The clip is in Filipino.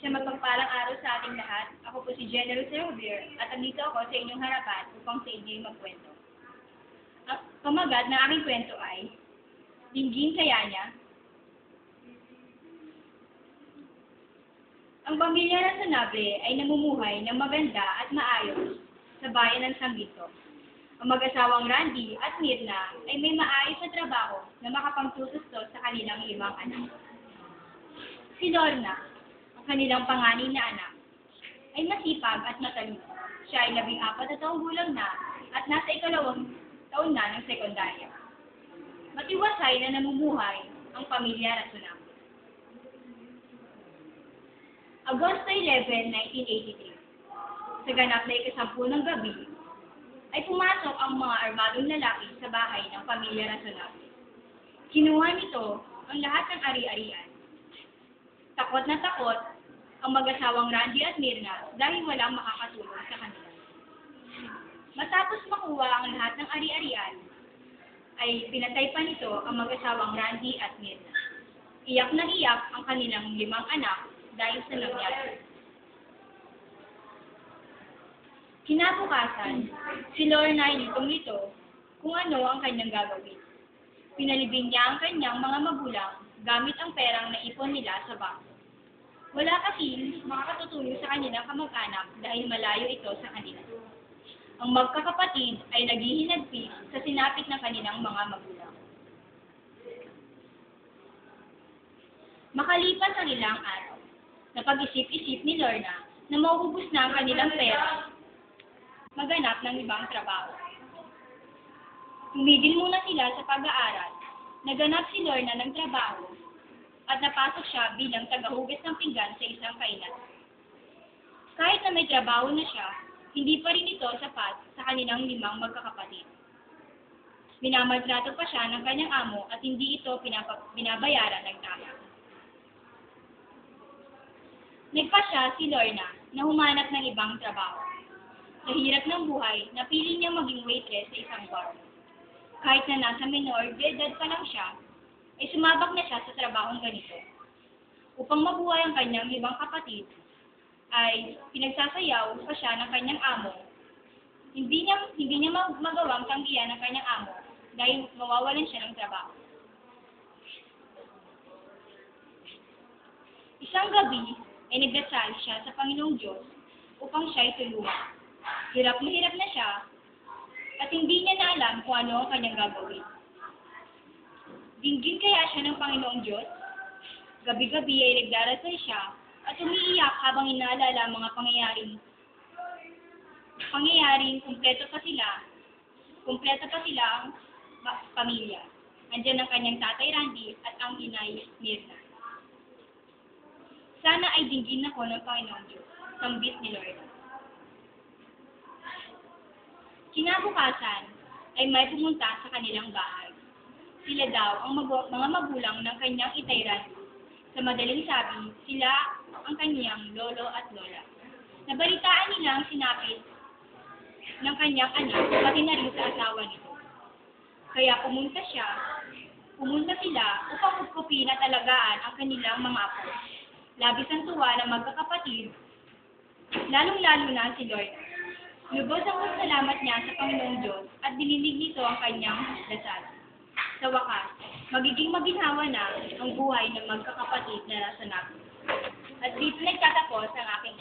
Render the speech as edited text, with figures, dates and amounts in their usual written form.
Sa mapagpalang araw sa ating lahat, ako po si General Javier at andito ako sa inyong harapan upang sa inyo'y magkwento. Ang pamagat ng aking kwento ay Dinggin Kayanya. Ang pamilya ng Sanable ay namumuhay ng maganda at maayos sa bayan ng San Vito. Ang mag-asawang Randy at Mirna ay may maayos na trabaho na makapagtutustos sa kanilang 5 anak. Si Lorna, ang kanilang panganay na anak, ay masipag at matalino. Siya ay 14 na taong gulang na at nasa 2 taon na ng sekundarya. Matiwasay na namumuhay ang pamilya Rasonac. Agosto 11, 1983. Sa ganap na 10 ng gabi, ay pumasok ang mga armadong lalaki sa bahay ng pamilya Rasonac. Kinuha nito ang lahat ng ari-arian. Takot na takot ang mag-asawang Randy at Mirna dahil walang makakatulong sa kanila. Matapos makuha ang lahat ng ari-arian, ay pinatay pa nito ang mag-asawang Randy at Mirna. Iyak na iyak ang kanilang 5 anak dahil sa nangyari. Kinabukasan, si Lorna ay litong-lito kung ano ang kanyang gagawin. Pinalibing niya ang kanyang mga magulang gamit ang perang naipon nila sa bangko. Wala kasing makakatutulong sa kanilang kamag-anak dahil malayo ito sa kanila. Ang magkakapatid ay naghihinagpis sa sinapit ng kanilang mga magulang. Makalipas ang ilang araw, napag-isip-isip ni Lorna na mauubos na ang kanilang pera, maganap ng ibang trabaho. Tumigil muna sila sa pag-aaral, naganap si Lorna ng trabaho, at napasok siya bilang tagahugas ng pinggan sa isang kainan. Kahit na may trabaho na siya, hindi pa rin ito sapat sa kanilang 5 magkakapatid. Minamaltrato pa siya ng kanyang amo at hindi ito binabayaran ng tama. Nagpasya si Lorna na humanap ng ibang trabaho. Sa hirap ng buhay, napili niya maging waitress sa isang bar. Kahit na nasa menor de edad pa lang siya, ay sumabak na siya sa trabahong ganito. Upang mabuhay ang kanyang 5 kapatid, ay pinagsasayaw pa siya ng kanyang amo. Hindi niya magawang tanggihan ng kanyang amo dahil mawawalan siya ng trabaho. Isang gabi ay nagdasal siya sa Panginoong Diyos upang siya ay tulungan. Hirap na siya at hindi niya na alam kung ano ang kanyang gagawin. Dinggin kaya siya ng Panginoong Diyos? Gabi-gabi ay nagdarasal siya at umiiyak habang inaalala ang mga pangyayaring kumpleto pa sila ang pamilya. Andiyan ang kanyang tatay Randy at ang inay Mirna. Sana ay dinggin ako ng Panginoong Diyos, sambit ni Lord. Kinabukasan ay may pumunta sa kanilang bahay. Sila daw ang mga magulang ng kanyang itay Randy. Sa madaling sabi, sila ang kanyang lolo at lola. Nabalitaan nila ang sinapit ng kanyang anak, pati na rin sa asawa nito. Kaya pumunta sila upang kupkupin at alagaan ang kanilang mga apo. Labis ang tuwa ng magkakapatid, lalong-lalo na si Lord. Lubos ang pasalamat niya sa Panginoong Diyos at dinilig nito ang kanyang dasal. Sa wakas, magiging maginhawa na ang buhay ng magkakapatid na Rasonac. At dito nagtatapos ang aking